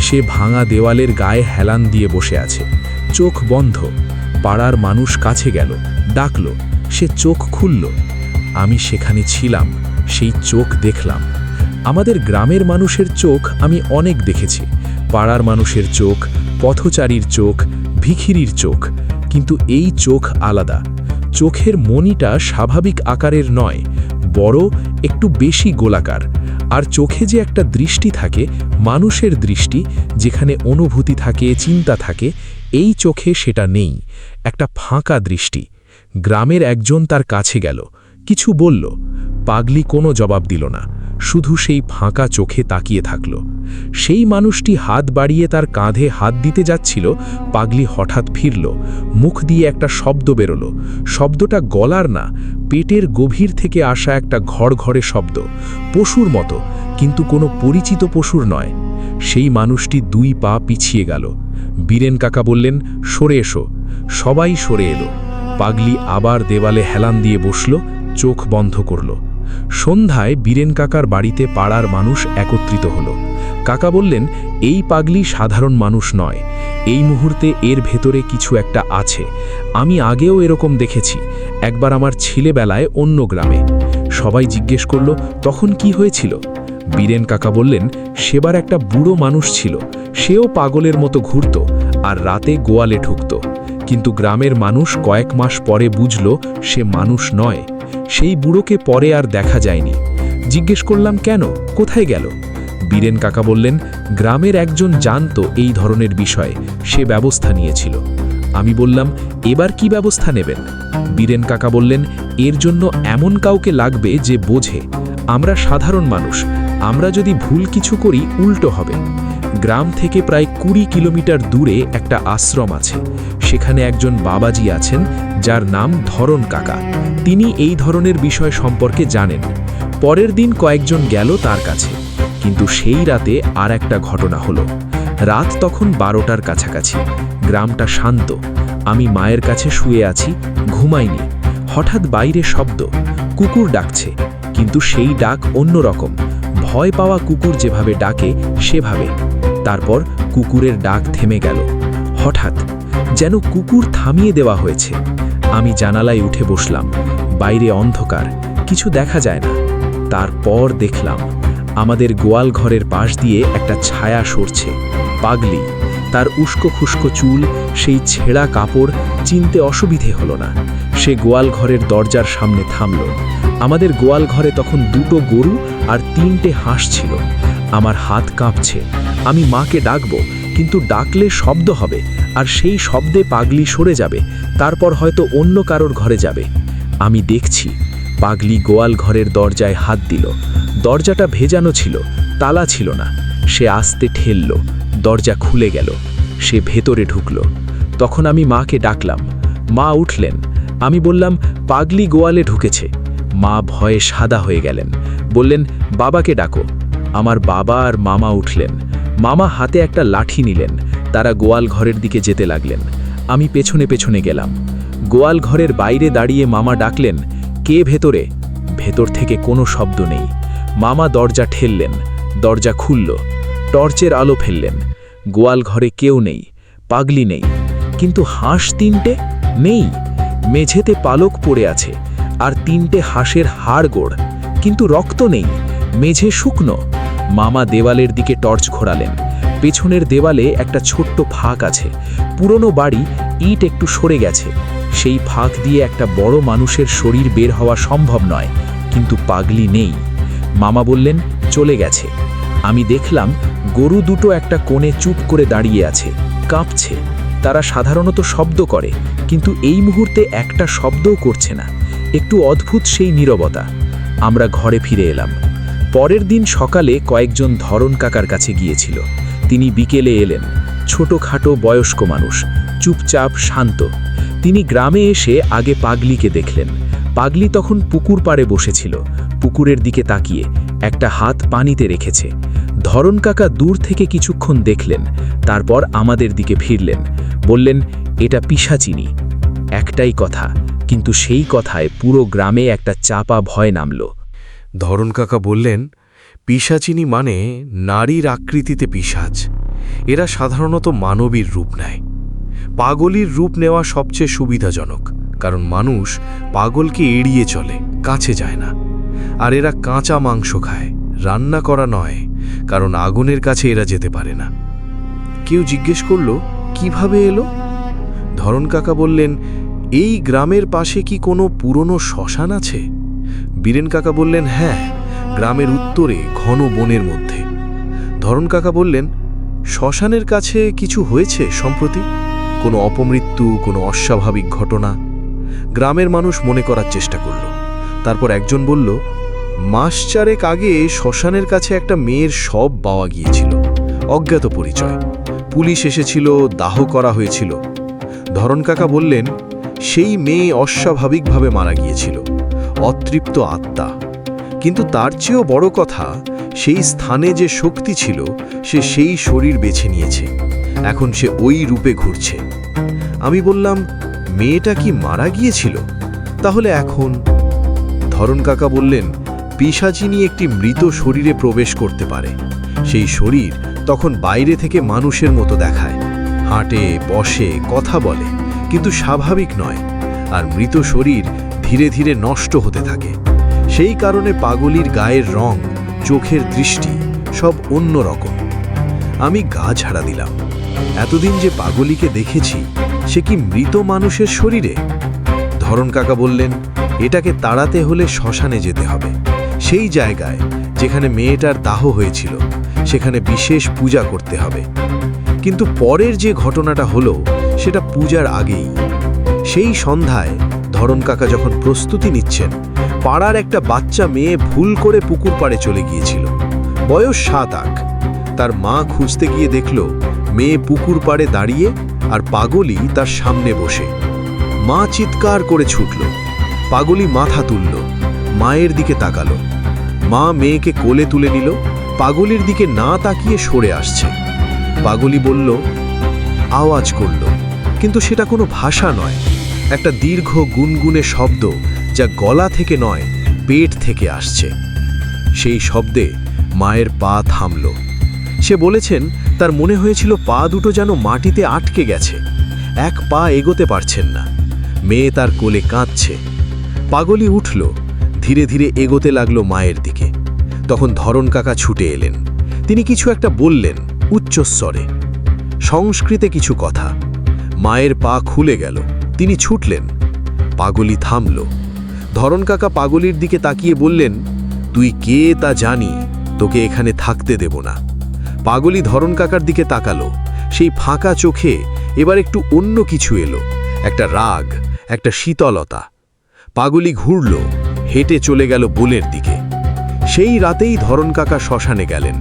সে ভাঙা দেওয়ালের গায়ে হেলান দিয়ে বসে আছে, চোখ বন্ধ। পাড়ার মানুষ কাছে গেল, ডাকল, সে চোখ খুলল। আমি সেখানে ছিলাম, সেই চোখ দেখলাম। আমাদের গ্রামের মানুষের চোখ আমি অনেক দেখেছি, পাড়ার মানুষের চোখ, পথচারীর চোখ, ভিখিরির চোখ, কিন্তু এই চোখ আলাদা। চোখের মণিটা স্বাভাবিক আকারের নয়, বড়, একটু বেশি গোলাকার। আর চোখে যে একটা দৃষ্টি থাকে, মানুষের দৃষ্টি, যেখানে অনুভূতি থাকে, চিন্তা থাকে, এই চোখে সেটা নেই, একটা ফাঁকা দৃষ্টি। গ্রামের একজন তার কাছে গেল, কিছু বলল। পাগলি কোনো জবাব দিল না, শুধু সেই ফাঁকা চোখে তাকিয়ে থাকল। সেই মানুষটি হাত বাড়িয়ে তার কাঁধে হাত দিতে যাচ্ছিল। পাগলি হঠাৎ ফিরল, মুখ দিয়ে একটা শব্দ বেরোল। শব্দটা গলার না, পেটের গভীর থেকে আসা একটা ঘড়ঘড়ে শব্দ, পশুর মতো, কিন্তু কোনো পরিচিত পশুর নয়। সেই মানুষটি 2 পা পিছিয়ে গেল। বীরেন কাকা বললেন, সরে এসো। সবাই সরে এলো। পাগলি আবার দেওয়ালে হেলান দিয়ে বসল, চোখ বন্ধ করল। সন্ধ্যায় বীরেন কাকার বাড়িতে পাড়ার মানুষ একত্রিত হল। কাকা বললেন, এই পাগলি সাধারণ মানুষ নয়, এই মুহূর্তে এর ভেতরে কিছু একটা আছে। আমি আগেও এরকম দেখেছি, একবার আমার ছেলেবেলায় অন্য গ্রামে। সবাই জিজ্ঞেস করল, তখন কি হয়েছিল? বীরেন কাকা বললেন, সেবার একটা বুড়ো মানুষ ছিল, সেও পাগলের মতো ঘুরত আর রাতে গোয়ালে ঢুকত। কিন্তু গ্রামের মানুষ কয়েক মাস পরে বুঝল সে মানুষ নয়। সেই বুড়োকে পরে আর দেখা যায়নি। জিজ্ঞেস করলাম, কেন, কোথায় গেল? বীরেন কাকা বললেন, গ্রামের একজন জানতো এই ধরনের বিষয়ে, সে ব্যবস্থা নিয়েছিল। আমি বললাম, এবার কি ব্যবস্থা নেবেন? বীরেন কাকা বললেন, এর জন্য এমন কাউকে লাগবে যে বোঝে। আমরা সাধারণ মানুষ, আমরা যদি ভুল কিছু করি উল্টো হবে। গ্রাম থেকে প্রায় 20 কিলোমিটার দূরে একটা আশ্রম আছে। সেখানে একজন বাবাজি আছেন, যার নাম ধরন কাকা। তিনি এই ধরনের বিষয় সম্পর্কে জানেন। পরের দিন কয়েকজন গেল তার কাছে, কিন্তু সেই রাতে আর একটা ঘটনা হলো। রাত তখন 12টার কাছাকাছি। গ্রামটা শান্ত। আমি মায়ের কাছে শুয়ে আছি, ঘুমাইনি। হঠাৎ বাইরে শব্দ, কুকুর ডাকছে, কিন্তু সেই ডাক অন্যরকম, ভয় পাওয়া কুকুর যেভাবে ডাকে সেভাবে। তারপর কুকুরের ডাক থেমে গেল। হঠাৎ যেন কুকুর থামিয়ে দেওয়া হয়েছে। আমি জানালায় উঠে বসলাম। বাইরে অন্ধকার, কিছু দেখা যায় না। তারপর দেখলাম আমাদের গোয়াল ঘরের পাশ দিয়ে একটা ছায়া সরছে। পাগলি, তার উস্কো খুস্কো চুল, সেই ছেঁড়া কাপড়, চিনতে অসুবিধে হলো না। সে গোয়াল ঘরের দরজার সামনে থামল। আমাদের গোয়াল ঘরে তখন 2টো গরু আর 3টে হাঁস ছিল। আমার হাত কাঁপছে। আমি মাকে ডাকবো, কিন্তু ডাকলে শব্দ হবে, আর সেই শব্দে পাগলি সরে যাবে, তারপর হয়তো অন্য কারোর ঘরে যাবে। আমি দেখছি পাগলি গোয়াল ঘরের দরজায় হাত দিল। দরজাটা ভেজানো ছিল, তালা ছিল না। সে আস্তে ঠেলল, দরজা খুলে গেল। সে ভেতরে ঢুকল। তখন আমি মাকে ডাকলাম। মা উঠলেন। আমি বললাম, পাগলি গোয়ালে ঢুকেছে। মা ভয়ে সাদা হয়ে গেলেন, বললেন, বাবাকে ডাকো। আমার বাবা আর মামা উঠলেন। মামা হাতে একটা লাঠি নিলেন। তারা গোয়াল ঘরের দিকে যেতে লাগলেন। আমি পেছনে পেছনে গেলাম। গোয়াল ঘরের বাইরে দাঁড়িয়ে মামা ডাকলেন, কে ভেতরে? ভেতর থেকে কোনো শব্দ নেই। মামা দরজা ঠেললেন, দরজা খুলল। টর্চের আলো ফেললেন। গোয়াল ঘরে কেউ নেই, পাগলি নেই, কিন্তু হাঁস 3টে নেই। মেঝেতে পালক পড়ে আছে, আর 3টে হাঁসের হাড়গোড়, কিন্তু রক্ত নেই। মেঝে শুকনো। মামা দেওয়ালের দিকে টর্চ ঘোরালেন। পেছনের দেওয়ালে একটা ছোট্ট ফাঁক আছে। পুরনো বাড়ি, ইট একটু সরে গেছে। সেই ফাঁক দিয়ে একটা বড় মানুষের শরীর বের হওয়া সম্ভব নয়, কিন্তু পাগলি নেই। মামা বললেন, চলে গেছে। আমি দেখলাম গরু 2টো একটা কোণে চুপ করে দাঁড়িয়ে আছে, কাঁপছে। তারা সাধারণত শব্দ করে, কিন্তু এই মুহূর্তে একটা শব্দও করছে না। একটু অদ্ভুত সেই নীরবতা। আমরা ঘরে ফিরে এলাম। পরের দিন সকালে কয়েকজন ধরন কাকার কাছে গিয়েছিল। তিনি বিকেলে এলেন। ছোটখাটো বয়স্ক মানুষ, চুপচাপ শান্ত। তিনি গ্রামে এসে আগে পাগলিকে দেখলেন। পাগলি তখন পুকুর পাড়ে বসেছিল, পুকুরের দিকে তাকিয়ে একটা হাত পানিতে রেখেছে। ধরন কাকা দূর থেকে কিছুক্ষণ দেখলেন, তারপর আমাদের দিকে ফিরলেন, বললেন, এটা পিশাচিনী। একটাই কথা, কিন্তু সেই কথায় পুরো গ্রামে একটা চাপা ভয় নামল। ধরন কাকা বললেন, পিশাচিনী মানে নারীর আকৃতিতে পিশাচ। এরা সাধারণত মানবীর রূপ নেয়। পাগলির রূপ নেওয়া সবচেয়ে সুবিধাজনক, কারণ মানুষ পাগলকে এড়িয়ে চলে, কাছে যায় না। আর এরা কাঁচা মাংস খায়, রান্না করা নয়, কারণ আগুনের কাছে এরা যেতে পারে না। কেউ জিজ্ঞেস করল, কিভাবে এলো? ধরন কাকা বললেন, এই গ্রামের পাশে কি কোনো পুরনো শ্মশান আছে? বীরেন কাকা বললেন, হ্যাঁ, গ্রামের উত্তরে ঘন বনের মধ্যে। ধরন কাকা বললেন, শ্মশানের কাছে কিছু হয়েছে সম্প্রতি? কোনো অপমৃত্যু, কোনো অস্বাভাবিক ঘটনা? গ্রামের মানুষ মনে করার চেষ্টা করল। তারপর একজন বলল, মাস চারেক আগে শ্মশানের কাছে একটা মেয়ের শব পাওয়া গিয়েছিল, অজ্ঞাত পরিচয়। পুলিশ এসেছিল, দাহ করা হয়েছিল। ধরন কাকা বললেন, সেই মেয়ে অস্বাভাবিকভাবে মারা গিয়েছিল, অতৃপ্ত আত্মা। কিন্তু তার চেয়েও বড় কথা, সেই স্থানে যে শক্তি ছিল সে সেই শরীর বেছে নিয়েছে। এখন সে ওই রূপে ঘুরছে। আমি বললাম, মেয়েটা কি মারা গিয়েছিল? তাহলে এখন? ধরন কাকা বললেন, পিশাচিনী একটি মৃত শরীরে প্রবেশ করতে পারে। সেই শরীর তখন বাইরে থেকে মানুষের মতো দেখায়, হাঁটে, বসে, কথা বলে, কিন্তু স্বাভাবিক নয়। আর মৃত শরীর ধীরে ধীরে নষ্ট হতে থাকে। সেই কারণে পাগলির গায়ের রং, চোখের দৃষ্টি সব অন্য রকম। আমি গা ঝাড়া দিলাম। এতদিন যে পাগলিকে দেখেছি, সে কি মৃত মানুষের শরীরে? ধরন কাকা বললেন, এটাকে তাড়াতে হলে শ্মশানে যেতে হবে, সেই জায়গায় যেখানে মেয়েটার দাহ হয়েছিল। সেখানে বিশেষ পূজা করতে হবে। কিন্তু পরের যে ঘটনাটা হলো, সেটা পূজার আগেই। সেই সন্ধ্যায় ধরন কাকা যখন প্রস্তুতি নিচ্ছেন, পাড়ার একটা বাচ্চা মেয়ে ভুল করে পুকুর পাড়ে চলে গিয়েছিল, বয়স 7-8। তার মা খুঁজতে গিয়ে দেখল মেয়ে পুকুর পাড়ে দাঁড়িয়ে আর পাগলি তার সামনে বসে। মা চিৎকার করে ছুটল। পাগলি মাথা তুলল, মায়ের দিকে তাকালো। মা মেয়েকে কোলে তুলে নিল, পাগলির দিকে না তাকিয়ে সরে আসছে। পাগলি বলল, আওয়াজ করল, কিন্তু সেটা কোনো ভাষা নয়, একটা দীর্ঘ গুনগুনে শব্দ, যা গলা থেকে নয়, পেট থেকে আসছে। সেই শব্দে মায়ের পা থামল। সে বলেছেন, তার মনে হয়েছিল পা দুটো যেন মাটিতে আটকে গেছে, এক পা এগোতে পারছেন না। মেয়ে তার কোলে কাঁদছে। পাগলি উঠল, ধীরে ধীরে এগোতে লাগলো মায়ের দিকে। তখন ধরন কাকা ছুটে এলেন। তিনি কিছু একটা বললেন উচ্চস্বরে, সংস্কৃতে কিছু কথা। মায়ের পা খুলে গেল। তিনি ছুটলেন। পাগলি থামল। ধরন কাকা পাগলির দিকে তাকিয়ে বললেন, তুই কে তা জানি, তোকে এখানে থাকতে দেব না। পাগলি ধরন কাকার দিকে তাকালো। সেই ফাঁকা চোখে এবার একটু অন্য কিছু এলো, একটা রাগ, একটা শীতলতা। পাগলি ঘুরল, হেঁটে চলে গেল বনের দিকে। সেই রাতেই ধরন কাকা শ্মশানে গেলেন।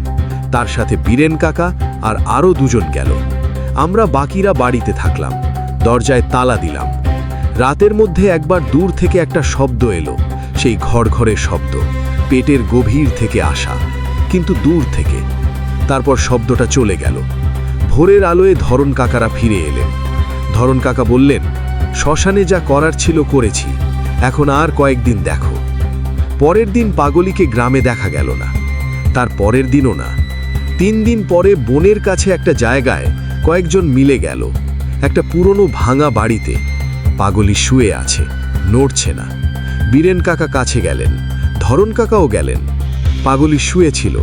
তার সাথে বীরেন কাকা আর আরও দুজন গেল। আমরা বাকিরা বাড়িতে থাকলাম, দরজায় তালা দিলাম। রাতের মধ্যে একবার দূর থেকে একটা শব্দ এলো, সেই ঘড়ঘড়ের শব্দ, পেটের গভীর থেকে আসা, কিন্তু দূর থেকে। তারপর শব্দটা চলে গেল। ভোরের আলোয় ধরন কাকারা ফিরে এলেন। ধরন কাকা বললেন, শ্মশানে যা করার ছিল করেছি, এখন আর কয়েকদিন দেখো। পরের দিন পাগলিকে গ্রামে দেখা গেল না, তার পরের দিনও না। 3 দিন পরে বনের কাছে একটা জায়গায় কয়েকজন মিলে গেল, একটা পুরনো ভাঙা বাড়িতে। পাগলি শুয়ে আছে, নড়ছে না। বীরেন কাকা কাছে গেলেন, ধরন কাকাও গেলেন। পাগলি শুয়েছিল,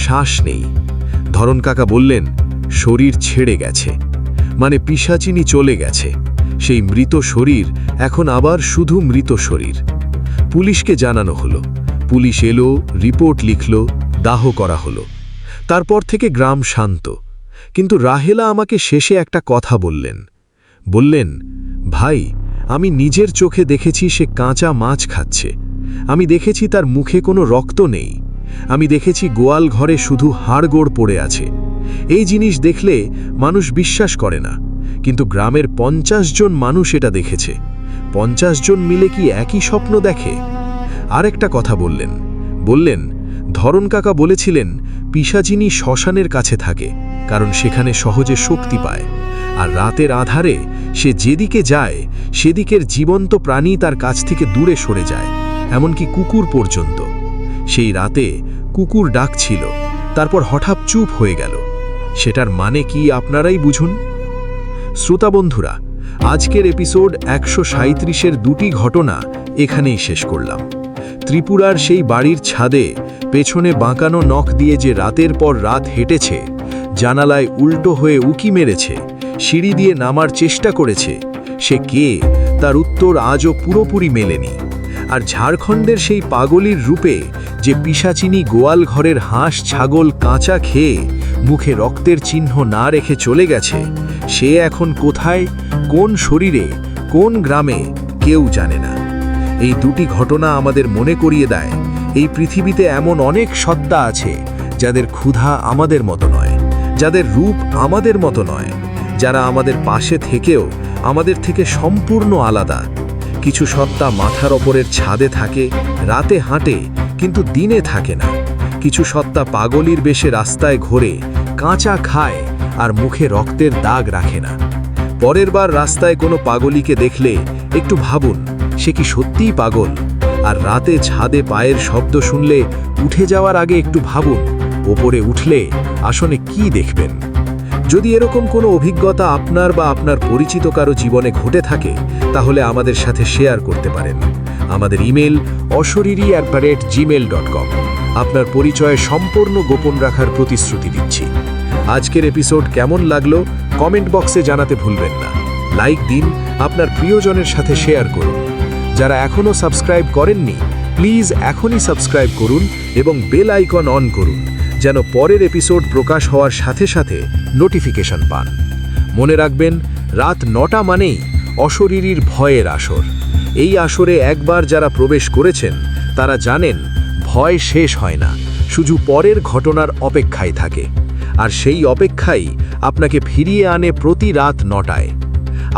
শ্বাস নেই। ধরন কাকা বললেন, শরীর ছেড়ে গেছে, মানে পিশাচিনী চলে গেছে। সেই মৃত শরীর এখন আবার শুধু মৃত শরীর। পুলিশকে জানানো হলো। পুলিশ এলো, রিপোর্ট লিখল, দাহ করা হলো। তারপর থেকে গ্রাম শান্ত। কিন্তু রাহেলা আমাকে শেষে একটা কথা বললেন, ভাই, আমি নিজের চোখে দেখেছি সে কাঁচা মাছ খাচ্ছে। আমি দেখেছি তার মুখে কোনো রক্ত নেই। আমি দেখেছি গোয়াল ঘরে শুধু হাড়গোড় পড়ে আছে। এই জিনিস দেখলে মানুষ বিশ্বাস করে না, কিন্তু গ্রামের 50 জন মানুষ এটা দেখেছে। 50 জন মিলে কি একই স্বপ্ন দেখে? আরেকটা কথা বললেন ধরন কাকা বলেছিলেন পিশাচিনী শ্মশানের কাছে থাকে, কারণ সেখানে সহজে শক্তি পায়, আর রাতের আধারে সে যেদিকে যায় সেদিকের জীবন্ত প্রাণী তার কাছ থেকে দূরে সরে যায়, এমনকি কুকুর পর্যন্ত। সেই রাতে কুকুর ডাকছিল, তারপর হঠাৎ চুপ হয়ে গেল। সেটার মানে কি আপনারাই বুঝুন। শ্রোতা বন্ধুরা, আজকের এপিসোড 137-এর 2টি ঘটনা এখানেই শেষ করলাম। ত্রিপুরার সেই বাড়ির ছাদে পেছনে বাঁকানো নখ দিয়ে যে রাতের পর রাত হেঁটেছে, জানালায় উল্টো হয়ে উকি মেরেছে, সিঁড়ি দিয়ে নামার চেষ্টা করেছে, সে কে তার উত্তর আজও পুরোপুরি মেলেনি। আর ঝাড়খণ্ডের সেই পাগলির রূপে যে পিশাচিনী গোয়াল ঘরের হাঁস ছাগল কাঁচা খেয়ে মুখে রক্তের চিহ্ন না রেখে চলে গেছে, সে এখন কোথায়, কোন শরীরে, কোন গ্রামে, কেউ জানে না। এই 2টি ঘটনা আমাদের মনে করিয়ে দেয় এই পৃথিবীতে এমন অনেক সত্তা আছে যাদের ক্ষুধা আমাদের মতো নয়, যাদের রূপ আমাদের মতো নয়, যারা আমাদের পাশে থেকেও আমাদের থেকে সম্পূর্ণ আলাদা। কিছু সত্তা মাথার ওপরের ছাদে থাকে, রাতে হাঁটে, কিন্তু দিনে থাকে না। কিছু সত্তা পাগলির বেশে রাস্তায় ঘোরে, কাঁচা খায় আর মুখে রক্তের দাগ রাখে না। পরের বার রাস্তায় কোনো পাগলিকে দেখলে একটু ভাবুন সে কি সত্যিই পাগল। আর রাতে ছাদে পায়ের শব্দ শুনলে উঠে যাওয়ার আগে একটু ভাবুন ওপরে উঠলে আসলে কি দেখবেন। যদি এরকম কোনো অভিজ্ঞতা আপনার বা আপনার পরিচিত কারো জীবনে ঘটে থাকে, তাহলে আমাদের সাথে শেয়ার করতে পারেন। আমাদের ইমেল oshoriri@gmail.com। আপনার পরিচয় সম্পূর্ণ গোপন রাখার প্রতিশ্রুতি দিচ্ছি। আজকের এপিসোড কেমন লাগলো কমেন্ট বক্সে জানাতে ভুলবেন না। লাইক দিন, আপনার প্রিয়জনের সাথে শেয়ার করুন। যারা এখনও সাবস্ক্রাইব করেননি, প্লিজ এখনই সাবস্ক্রাইব করুন এবং বেল আইকন অন করুন, যেন পরের এপিসোড প্রকাশ হওয়ার সাথে সাথে নোটিফিকেশন পান। মনে রাখবেন, রাত 9টা মানেই অশরীরীর ভয়ের আসর। এই আসরে একবার যারা প্রবেশ করেছেন তারা জানেন ভয় শেষ হয় না, শুধু পরের ঘটনার অপেক্ষায় থাকে। আর সেই অপেক্ষাই আপনাকে ফিরিয়ে আনে প্রতি রাত 9টায়।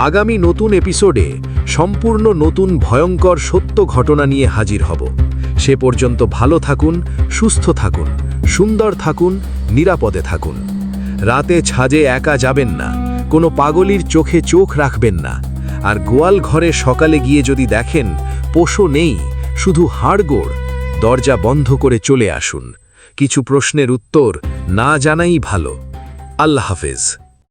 আগামী নতুন এপিসোডে সম্পূর্ণ নতুন ভয়ঙ্কর সত্য ঘটনা নিয়ে হাজির হব। সে পর্যন্ত ভালো থাকুন, সুস্থ থাকুন, সুন্দর থাকুন, নিরাপদে থাকুন। রাতে ছাদে একা যাবেন না, কোনো পাগলির চোখে চোখ রাখবেন না। আর গোয়াল ঘরে সকালে গিয়ে যদি দেখেন পোষো নেই, শুধু হাড়গোড়, দরজা বন্ধ করে চলে আসুন। কিছু প্রশ্নের উত্তর না জানাই ভালো। আল্লাহ হাফেজ।